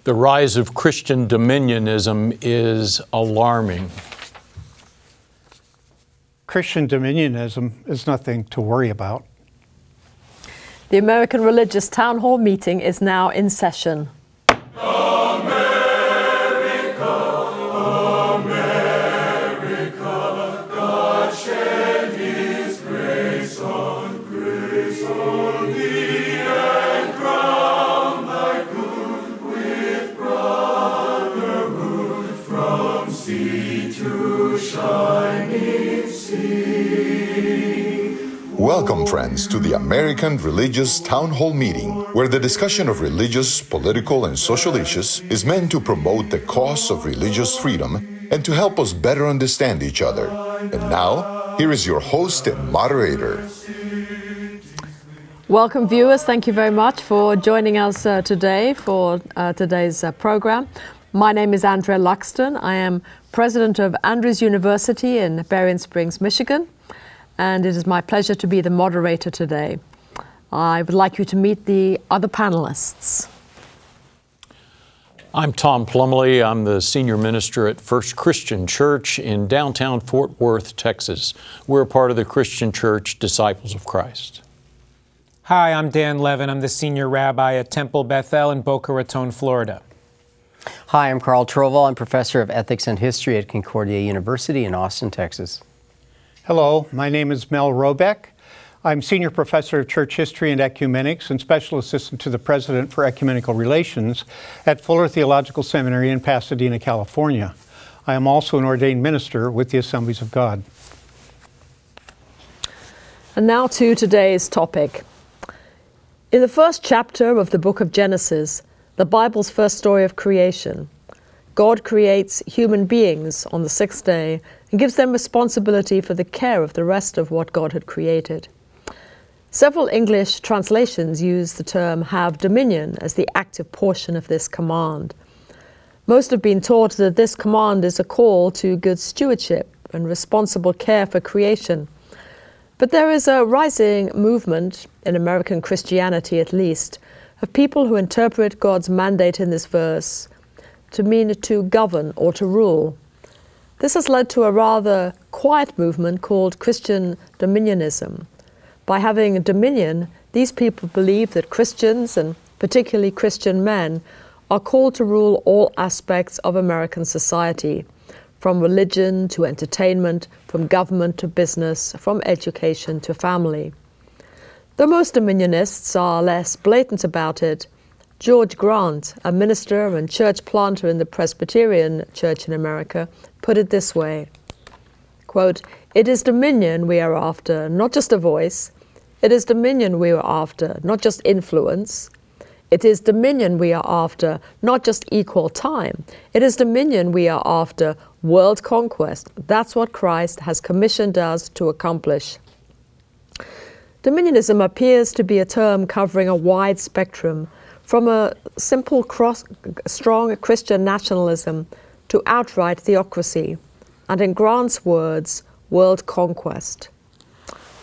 The rise of Christian dominionism is alarming. Christian dominionism is nothing to worry about. The American Religious Town Hall meeting is now in session. Welcome, friends, to the American Religious Town Hall meeting, where the discussion of religious, political, and social issues is meant to promote the cause of religious freedom and to help us better understand each other. And now, here is your host and moderator. Welcome, viewers. Thank you very much for joining us today for today's program. My name is Andrea Luxton. I am president of Andrews University in Berrien Springs, Michigan. And it is my pleasure to be the moderator today. I would like you to meet the other panelists. I'm Tom Plumley. I'm the senior minister at First Christian Church in downtown Fort Worth, Texas. We're a part of the Christian Church Disciples of Christ. Hi, I'm Dan Levin. I'm the senior rabbi at Temple Bethel in Boca Raton, Florida. Hi, I'm Carl Troval. I'm professor of ethics and history at Concordia University in Austin, Texas. Hello, my name is Mel Robeck. I'm Senior Professor of Church History and Ecumenics and Special Assistant to the President for Ecumenical Relations at Fuller Theological Seminary in Pasadena, California. I am also an ordained minister with the Assemblies of God. And now to today's topic. In the first chapter of the book of Genesis, the Bible's first story of creation, God creates human beings on the sixth day and gives them responsibility for the care of the rest of what God had created. Several English translations use the term have dominion as the active portion of this command. Most have been taught that this command is a call to good stewardship and responsible care for creation. But there is a rising movement, in American Christianity at least, of people who interpret God's mandate in this verse to mean to govern or to rule. This has led to a rather quiet movement called Christian Dominionism. By having dominion, these people believe that Christians, and particularly Christian men, are called to rule all aspects of American society, from religion to entertainment, from government to business, from education to family. Though most dominionists are less blatant about it, George Grant, a minister and church planter in the Presbyterian Church in America, put it this way, quote, "It is dominion we are after, not just a voice. It is dominion we are after, not just influence. It is dominion we are after, not just equal time. It is dominion we are after, world conquest. That's what Christ has commissioned us to accomplish." Dominionism appears to be a term covering a wide spectrum, from a simple, strong Christian nationalism to outright theocracy, and in Grant's words, world conquest.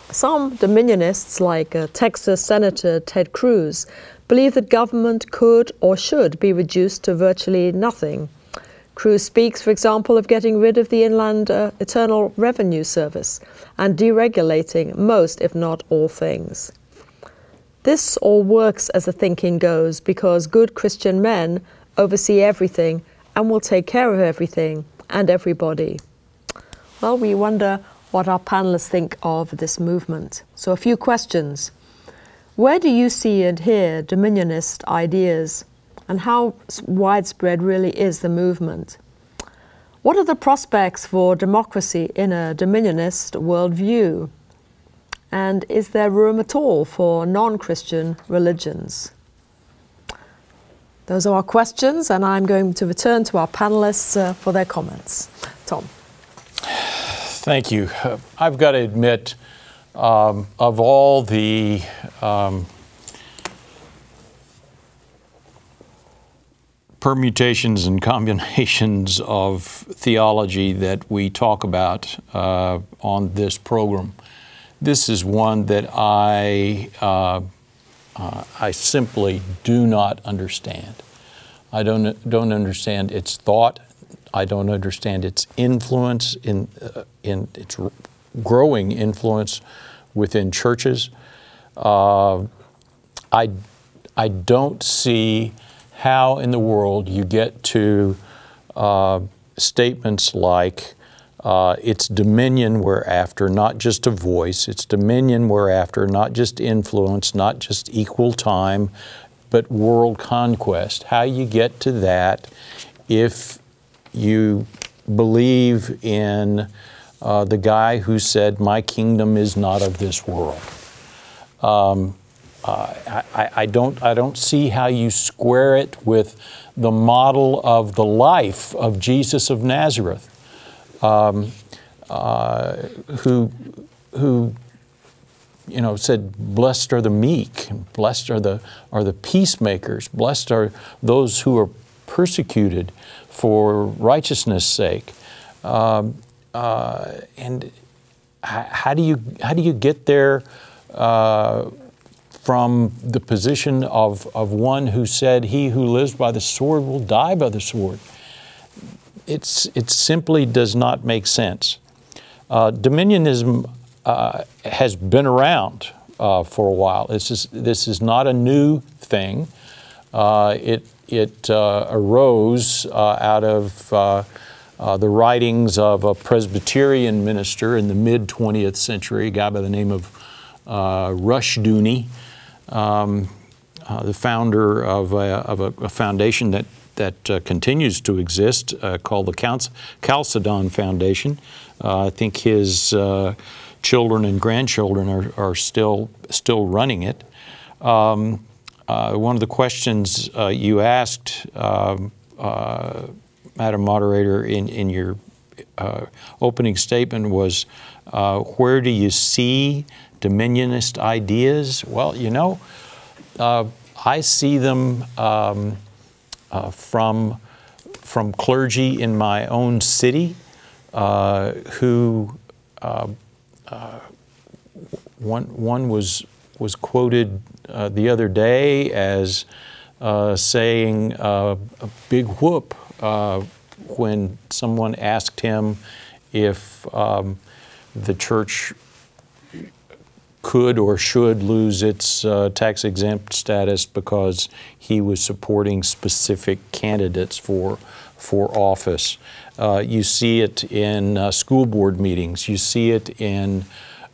Some dominionists, like Texas Senator Ted Cruz, believe that government could or should be reduced to virtually nothing. Cruz speaks, for example, of getting rid of the Inland Internal Revenue Service and deregulating most, if not all, things. This all works as the thinking goes because good Christian men oversee everything and will take care of everything and everybody. Well, we wonder what our panelists think of this movement. So a few questions. Where do you see and hear dominionist ideas, and how widespread really is the movement? What are the prospects for democracy in a dominionist worldview? And is there room at all for non-Christian religions? Those are our questions, and I'm going to return to our panelists for their comments. Tom. Thank you. I've got to admit, of all the permutations and combinations of theology that we talk about on this program, this is one that I simply do not understand. I don't understand its thought. I don't understand its influence in its growing influence within churches. I don't see how in the world you get to statements like it's dominion we're after, not just a voice. It's dominion we're after, not just influence, not just equal time, but world conquest. How you get to that if you believe in the guy who said, "My kingdom is not of this world." I don't see how you square it with the model of the life of Jesus of Nazareth, who said, "Blessed are the meek, blessed are the peacemakers, blessed are those who are persecuted for righteousness' sake." And how do you get there from the position of one who said, "He who lives by the sword will die by the sword"? It simply does not make sense. Dominionism has been around for a while. This is not a new thing. It arose out of the writings of a Presbyterian minister in the mid-20th century, a guy by the name of Rushdoony, the founder of a foundation that continues to exist called the Chalcedon Foundation. I think his children and grandchildren are still running it. One of the questions you asked, Madam Moderator, in your opening statement was, where do you see dominionist ideas? Well, I see them from clergy in my own city who one was quoted the other day as saying a big whoop when someone asked him if the church could or should lose its tax-exempt status because he was supporting specific candidates for office. You see it in school board meetings. You see it in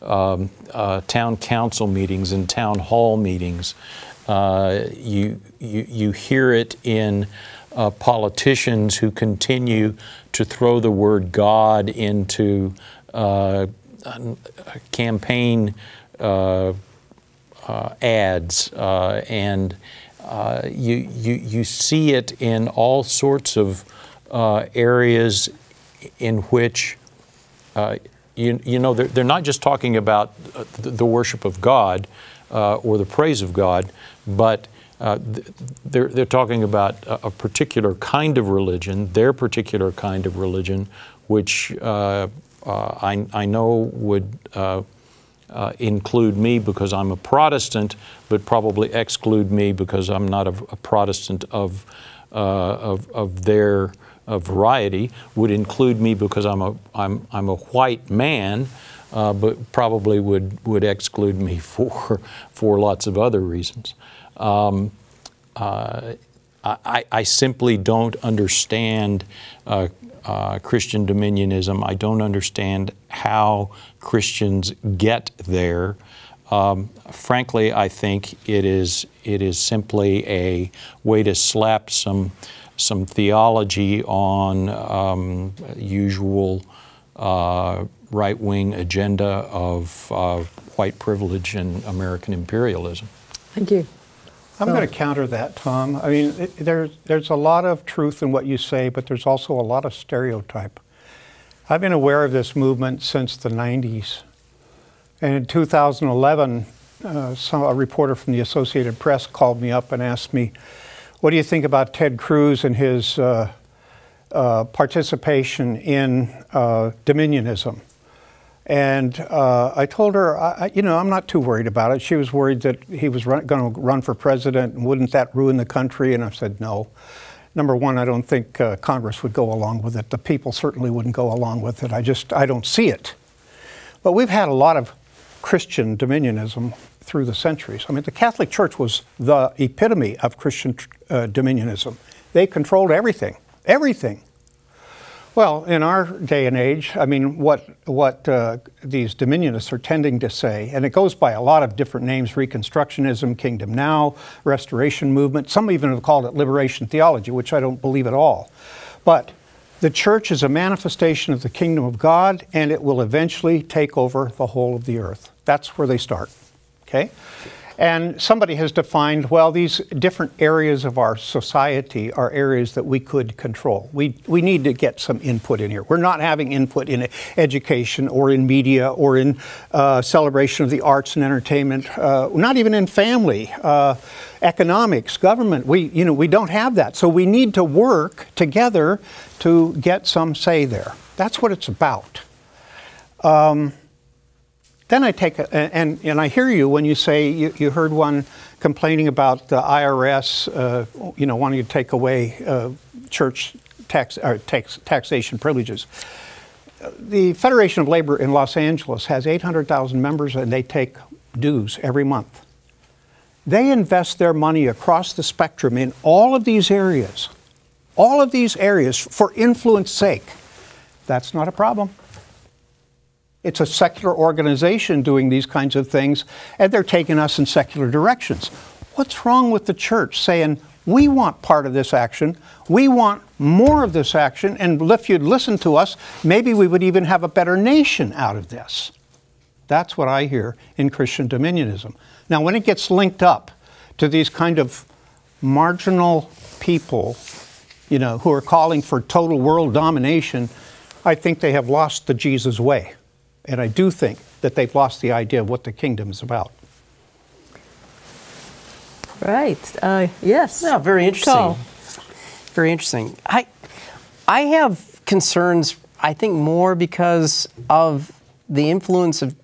town council meetings and town hall meetings. You hear it in politicians who continue to throw the word God into campaign ads, and you see it in all sorts of areas in which they're not just talking about the worship of God or the praise of God, but they're talking about a particular kind of religion, their particular kind of religion, which I know would include me because I'm a Protestant, but probably exclude me because I'm not a Protestant of their variety. Would include me because I'm a white man, but probably would exclude me for lots of other reasons. I simply don't understand Christian dominionism. I don't understand how Christians get there. Frankly, I think it is simply a way to slap some theology on usual right-wing agenda of white privilege and American imperialism. Thank you. I'm going to counter that, Tom. I mean, there's a lot of truth in what you say, but there's also a lot of stereotype. I've been aware of this movement since the 90s. And in 2011, a reporter from the Associated Press called me up and asked me, what do you think about Ted Cruz and his participation in dominionism? And I told her, I'm not too worried about it. She was worried that he was going to run for president, and wouldn't that ruin the country? And I said, no. Number one, I don't think Congress would go along with it. The people certainly wouldn't go along with it. I don't see it. But we've had a lot of Christian dominionism through the centuries. I mean, the Catholic Church was the epitome of Christian dominionism. They controlled everything, everything. Well, in our day and age, I mean, what these dominionists are tending to say, and it goes by a lot of different names: Reconstructionism, Kingdom Now, Restoration Movement. Some even have called it liberation theology, which I don't believe at all. But the church is a manifestation of the kingdom of God, and it will eventually take over the whole of the earth. That's where they start, okay? And somebody has defined, well, these different areas of our society are areas that we could control. We need to get some input in here. We're not having input in education or in media or in celebration of the arts and entertainment, not even in family, economics, government. We don't have that. So we need to work together to get some say there. That's what it's about. Then I take, and I hear you when you say, you heard one complaining about the IRS, wanting to take away church taxation privileges. The Federation of Labor in Los Angeles has 800,000 members, and they take dues every month. They invest their money across the spectrum in all of these areas for influence sake. That's not a problem. It's a secular organization doing these kinds of things, and they're taking us in secular directions. What's wrong with the church saying, we want part of this action, we want more of this action, and if you'd listen to us, maybe we would even have a better nation out of this? That's what I hear in Christian dominionism. Now, when it gets linked up to these kind of marginal people, who are calling for total world domination, I think they have lost the Jesus way. And I do think that they've lost the idea of what the kingdom is about. Right. Yes. Yeah, very interesting. Carl. Very interesting. I have concerns, I think, more because of the influence of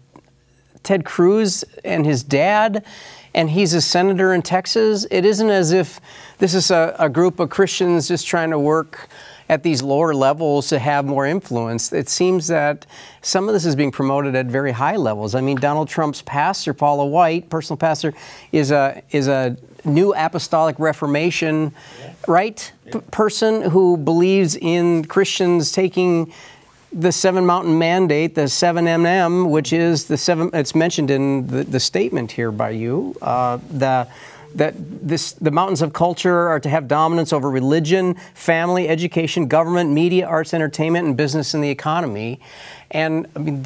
Ted Cruz and his dad, and he's a senator in Texas. It isn't as if this is a group of Christians just trying to work at these lower levels to have more influence. It seems that some of this is being promoted at very high levels. I mean, Donald Trump's pastor, Paula White, personal pastor, is a new apostolic reformation, right? Person who believes in Christians taking the Seven Mountain Mandate, the 7MM, which is the seven. It's mentioned in the statement here by you. The mountains of culture are to have dominance over religion, family, education, government, media, arts, entertainment, and business and the economy. And I mean,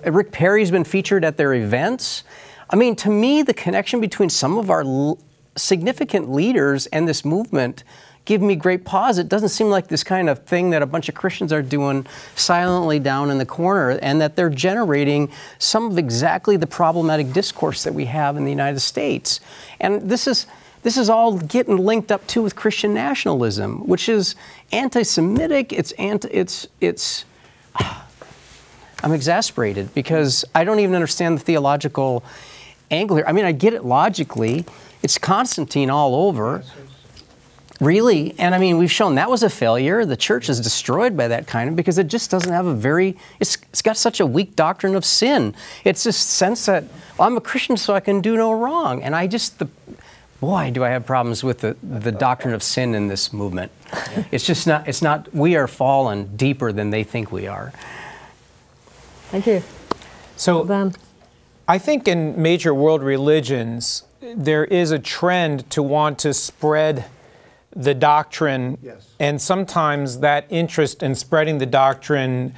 Rick Perry's been featured at their events. I mean, to me, the connection between some of our significant leaders and this movement give me great pause. It doesn't seem like this kind of thing that a bunch of Christians are doing silently down in the corner, and that they're generating some of exactly the problematic discourse that we have in the United States. And this is all getting linked up too with Christian nationalism, which is anti-Semitic. I'm exasperated because I don't even understand the theological angle here. I mean, I get it logically. It's Constantine all over. Really, and I mean, we've shown that was a failure. The church is destroyed by that kind of, because it just doesn't have it's got such a weak doctrine of sin. It's this sense that, well, I'm a Christian so I can do no wrong. And boy, do I have problems with the doctrine of sin in this movement. Yeah. It's not, we are fallen deeper than they think we are. Thank you. So, Ben. I think in major world religions, there is a trend to want to spread the doctrine, yes. And sometimes that interest in spreading the doctrine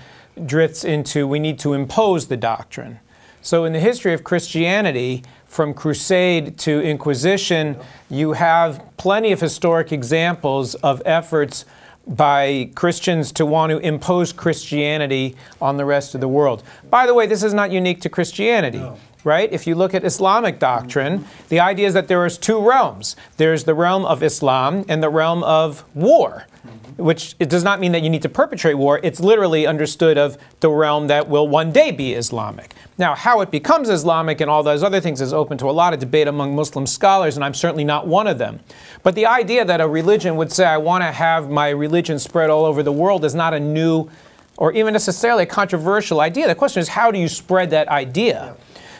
drifts into we need to impose the doctrine. So in the history of Christianity, from Crusade to Inquisition, you have plenty of historic examples of efforts by Christians to want to impose Christianity on the rest of the world. By the way, this is not unique to Christianity. No. Right? If you look at Islamic doctrine, the idea is that there is two realms. There's the realm of Islam and the realm of war. which it does not mean that you need to perpetrate war. It's literally understood of the realm that will one day be Islamic. Now, how it becomes Islamic and all those other things is open to a lot of debate among Muslim scholars, and I'm certainly not one of them. But the idea that a religion would say, I want to have my religion spread all over the world is not a new or even necessarily a controversial idea. The question is, how do you spread that idea?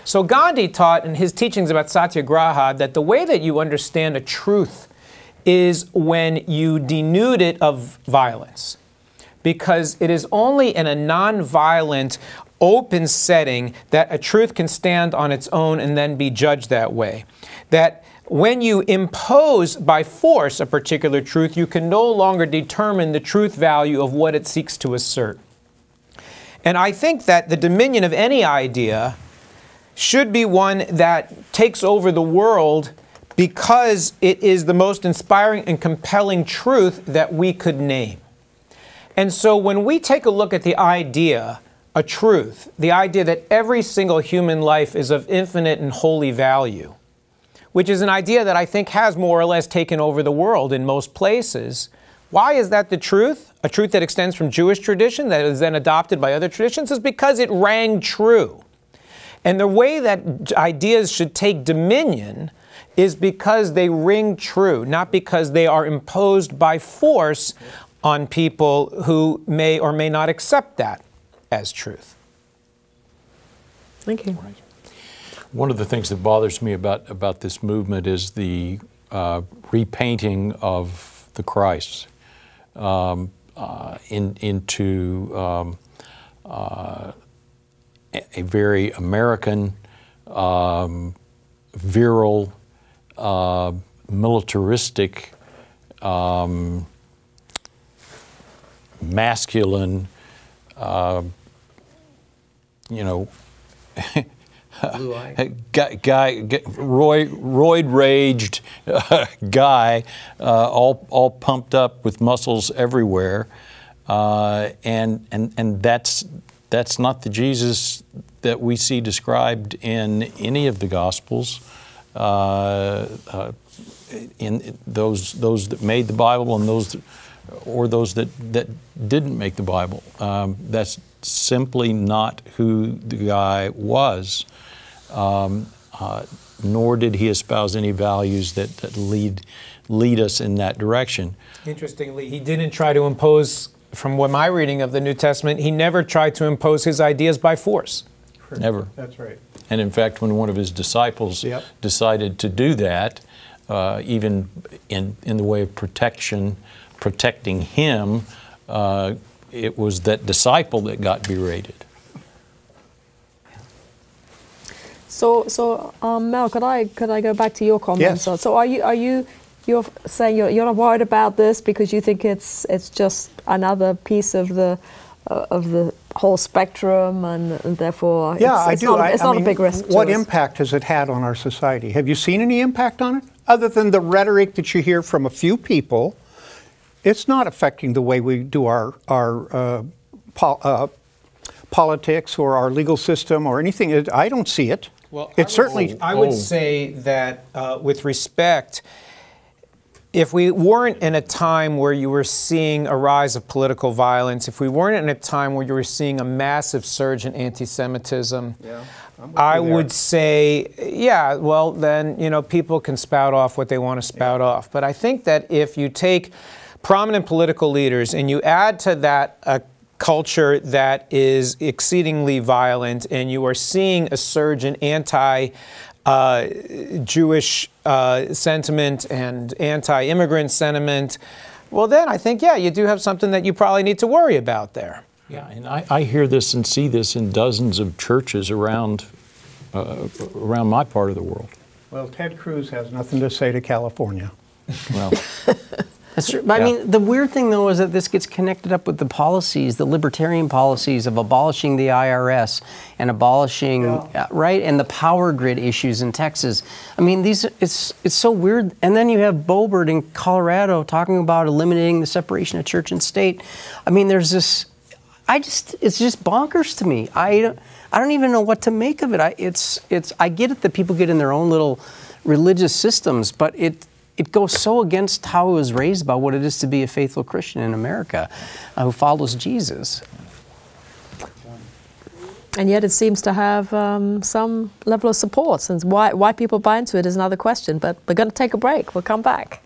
So Gandhi taught in his teachings about satyagraha that the way that you understand a truth is when you denude it of violence. Because it is only in a non-violent, open setting that a truth can stand on its own and then be judged that way. That when you impose by force a particular truth, you can no longer determine the truth value of what it seeks to assert. And I think that the dominion of any idea should be one that takes over the world because it is the most inspiring and compelling truth that we could name. And so when we take a look at the idea, a truth, the idea that every single human life is of infinite and holy value, which is an idea that I think has more or less taken over the world in most places. Why is that the truth? A truth that extends from Jewish tradition that is then adopted by other traditions is because it rang true. And the way that ideas should take dominion is because they ring true, not because they are imposed by force on people who may or may not accept that as truth. Thank you. Right. One of the things that bothers me about this movement is the repainting of the Christ into a very American, virile, militaristic, masculine, roid-raged guy, all pumped up with muscles everywhere, and that's not the Jesus that we see described in any of the Gospels. In those that made the Bible and those that didn't make the Bible. That's simply not who the guy was, nor did he espouse any values that lead us in that direction. Interestingly, he didn't try to impose, from what my reading of the New Testament, he never tried to impose his ideas by force. Never. That's right. And in fact, when one of his disciples decided to do that, even in the way of protecting him, it was that disciple that got berated. So Mel, could I go back to your comments? Yes. So you're saying you're not worried about this because you think it's just another piece of the whole spectrum, and therefore it's not a big risk. What impact has it had on our society? Have you seen any impact on it? Other than the rhetoric that you hear from a few people, it's not affecting the way we do our politics or our legal system or anything. I don't see it. Well, I would say that with respect, if we weren't in a time where you were seeing a rise of political violence, if we weren't in a time where you were seeing a massive surge in anti-Semitism, I would say, yeah, well, then, people can spout off what they want to spout off. But I think that if you take prominent political leaders and you add to that a culture that is exceedingly violent, and you are seeing a surge in anti-Jewish sentiment and anti-immigrant sentiment, well then I think, yeah, you do have something that you probably need to worry about there. Yeah, and I hear this and see this in dozens of churches around my part of the world. Well, Ted Cruz has nothing to say to California. Well, that's true. But I mean, the weird thing, though, is that this gets connected up with the policies, the libertarian policies of abolishing the IRS and abolishing, right, and the power grid issues in Texas. I mean, it's so weird. And then you have Boebert in Colorado talking about eliminating the separation of church and state. I mean, there's this. It's just bonkers to me. I don't even know what to make of it. I get it that people get in their own little religious systems, but it it goes so against how I was raised about what it is to be a faithful Christian in America who follows Jesus. And yet it seems to have some level of support. And why people buy into it is another question. But we're going to take a break. We'll come back.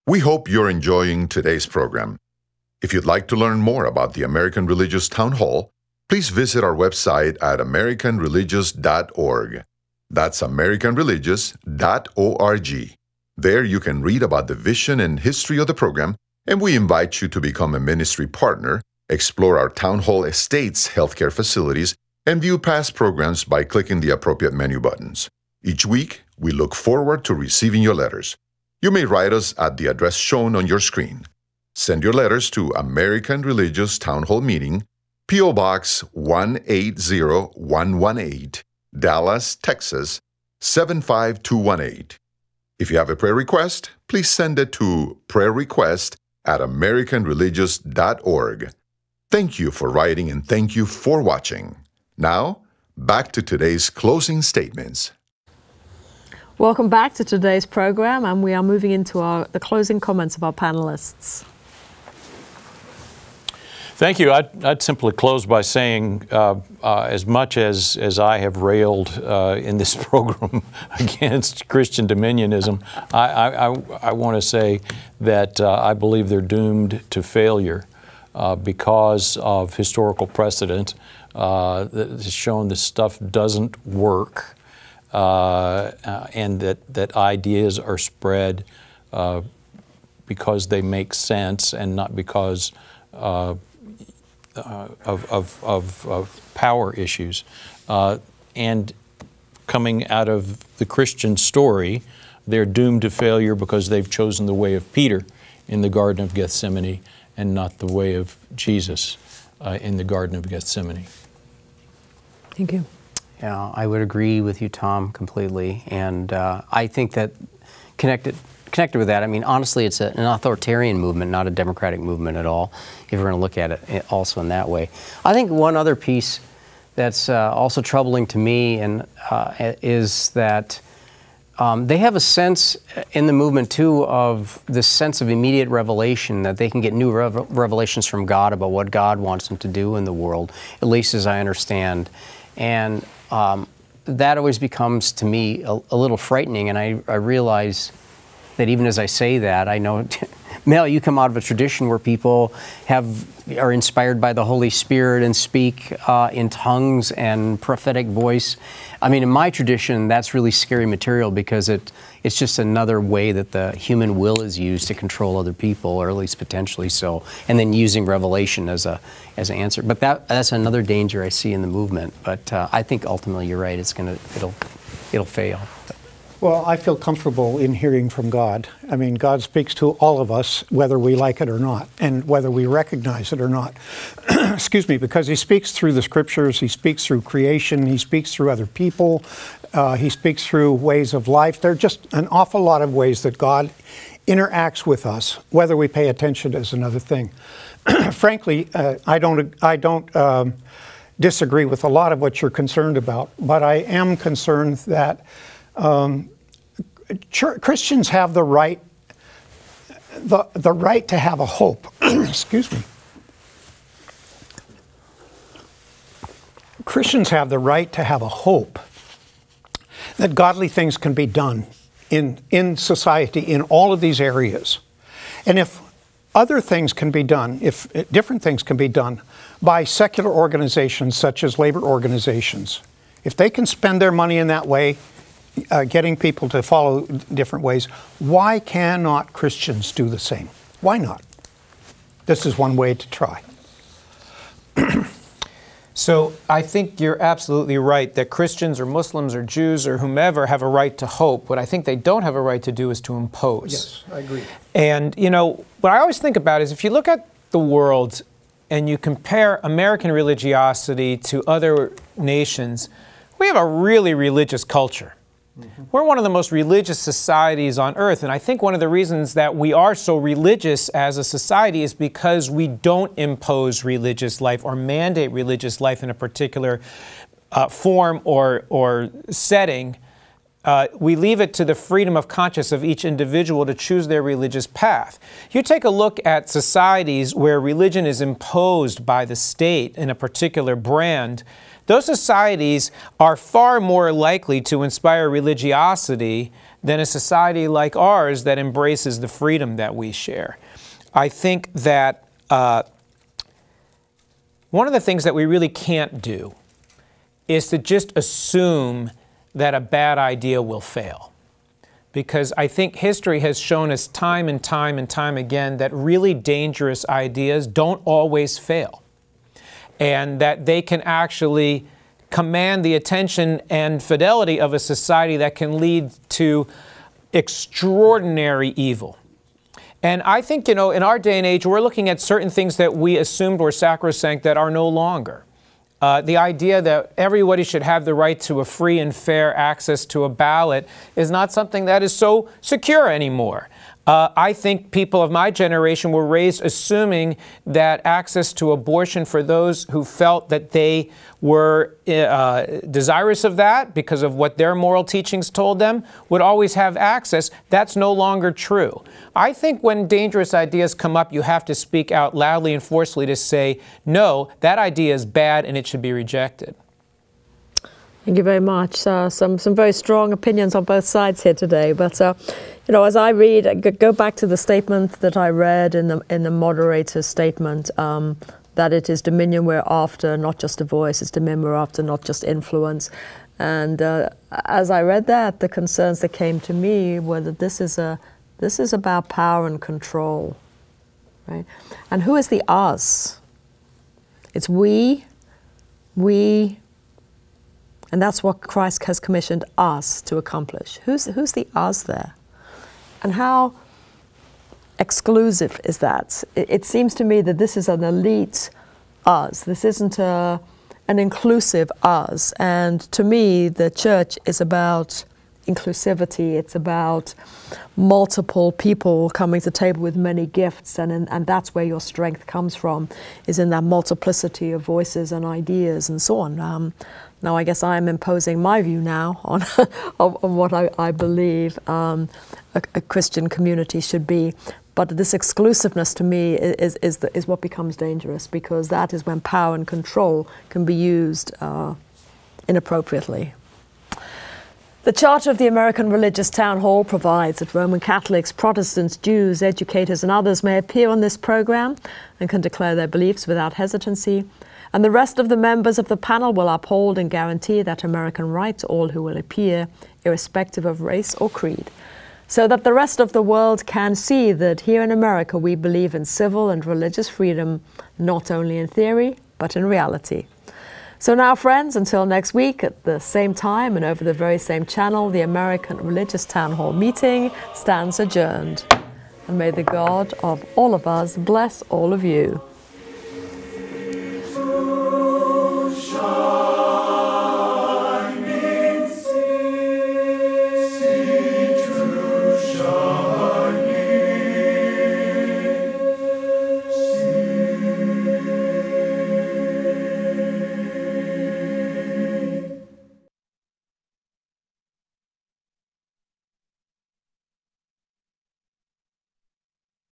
We hope you're enjoying today's program. If you'd like to learn more about the American Religious Town Hall, please visit our website at americanreligious.org. That's americanreligious.org. There you can read about the vision and history of the program, and we invite you to become a ministry partner, explore our Town Hall Estates healthcare facilities, and view past programs by clicking the appropriate menu buttons. Each week, we look forward to receiving your letters. You may write us at the address shown on your screen. Send your letters to American Religious Town Hall Meeting, P.O. Box 180118, Dallas, Texas 75218. If you have a prayer request, please send it to prayerrequest@americanreligious.org. Thank you for writing and thank you for watching. Now, back to today's closing statements. Welcome back to today's program, and we are moving into the closing comments of our panelists. Thank you. I'd simply close by saying, as much as I have railed in this program against Christian dominionism, I want to say that I believe they're doomed to failure because of historical precedent that has shown this stuff doesn't work, and that ideas are spread because they make sense and not because of power issues. And coming out of the Christian story, they're doomed to failure because they've chosen the way of Peter in the Garden of Gethsemane and not the way of Jesus in the Garden of Gethsemane. Thank you. Yeah, I would agree with you, Tom, completely. And I think that connected with that, I mean, honestly, it's an authoritarian movement, not a democratic movement at all, if we're going to look at it also in that way. I think one other piece that's also troubling to me is that they have a sense in the movement, too, of this sense of immediate revelation, that they can get new revelations from God about what God wants them to do in the world, at least as I understand. And that always becomes, to me, a little frightening, and I realize that even as I say that, I know, Mel, you come out of a tradition where people are inspired by the Holy Spirit and speak in tongues and prophetic voice. I mean, in my tradition, that's really scary material because it's just another way that the human will is used to control other people, or at least potentially so, and then using revelation as an answer. But that's another danger I see in the movement. But I think ultimately you're right. It'll fail. Well, I feel comfortable in hearing from God. I mean, God speaks to all of us, whether we like it or not, and whether we recognize it or not. Excuse me, because He speaks through the Scriptures, He speaks through creation, He speaks through other people, He speaks through ways of life. There are just an awful lot of ways that God interacts with us. Whether we pay attention is another thing. Frankly, I don't disagree with a lot of what you're concerned about, but I am concerned that Christians have the right to have a hope. Excuse me. Christians have the right to have a hope that godly things can be done in society in all of these areas. And if other things can be done, if different things can be done by secular organizations such as labor organizations, if they can spend their money in that way, getting people to follow different ways, why cannot Christians do the same? Why not? This is one way to try. So I think you're absolutely right that Christians or Muslims or Jews or whomever have a right to hope. What I think they don't have a right to do is to impose. Yes, I agree. And, you know, what I always think about is if you look at the world and you compare American religiosity to other nations, we have a really religious culture. Mm-hmm. We're one of the most religious societies on earth, and I think one of the reasons that we are so religious as a society is because we don't impose religious life or mandate religious life in a particular form or setting we leave it to the freedom of conscience of each individual to choose their religious path. You take a look at societies where religion is imposed by the state in a particular brand, those societies are far more likely to inspire religiosity than a society like ours that embraces the freedom that we share. I think that one of the things that we really can't do is to just assume that a bad idea will fail. Because I think history has shown us time and time and time again that really dangerous ideas don't always fail, and that they can actually command the attention and fidelity of a society that can lead to extraordinary evil. And I think, in our day and age, we're looking at certain things that we assumed were sacrosanct that are no longer. The idea that everybody should have the right to a free and fair access to a ballot is not something that is so secure anymore. I think people of my generation were raised assuming that access to abortion for those who felt that they were desirous of that because of what their moral teachings told them would always have access. That's no longer true. I think when dangerous ideas come up, you have to speak out loudly and forcefully to say, no, that idea is bad and it should be rejected. Thank you very much. Some very strong opinions on both sides here today. But as I read, go back to the statement that I read in the moderator's statement, that it is dominion we're after, not just a voice. It's dominion we're after, not just influence. And as I read that, the concerns that came to me were that this is about power and control, right? And who is the us? It's we. And that's what Christ has commissioned us to accomplish. Who's the us there? And how exclusive is that? It seems to me that this is an elite us. This isn't an inclusive us. And to me, the church is about inclusivity. It's about multiple people coming to the table with many gifts, and that's where your strength comes from, is in that multiplicity of voices and ideas and so on. Now, I guess I'm imposing my view now on what I believe a Christian community should be. But this exclusiveness to me is what becomes dangerous, because that is when power and control can be used inappropriately. The Charter of the American Religious Town Hall provides that Roman Catholics, Protestants, Jews, educators and others may appear on this program and can declare their beliefs without hesitancy. And the rest of the members of the panel will uphold and guarantee that American right to all who will appear, irrespective of race or creed, so that the rest of the world can see that here in America we believe in civil and religious freedom, not only in theory, but in reality. So now, friends, until next week at the same time and over the very same channel, the American Religious Town Hall meeting stands adjourned. And may the God of all of us bless all of you.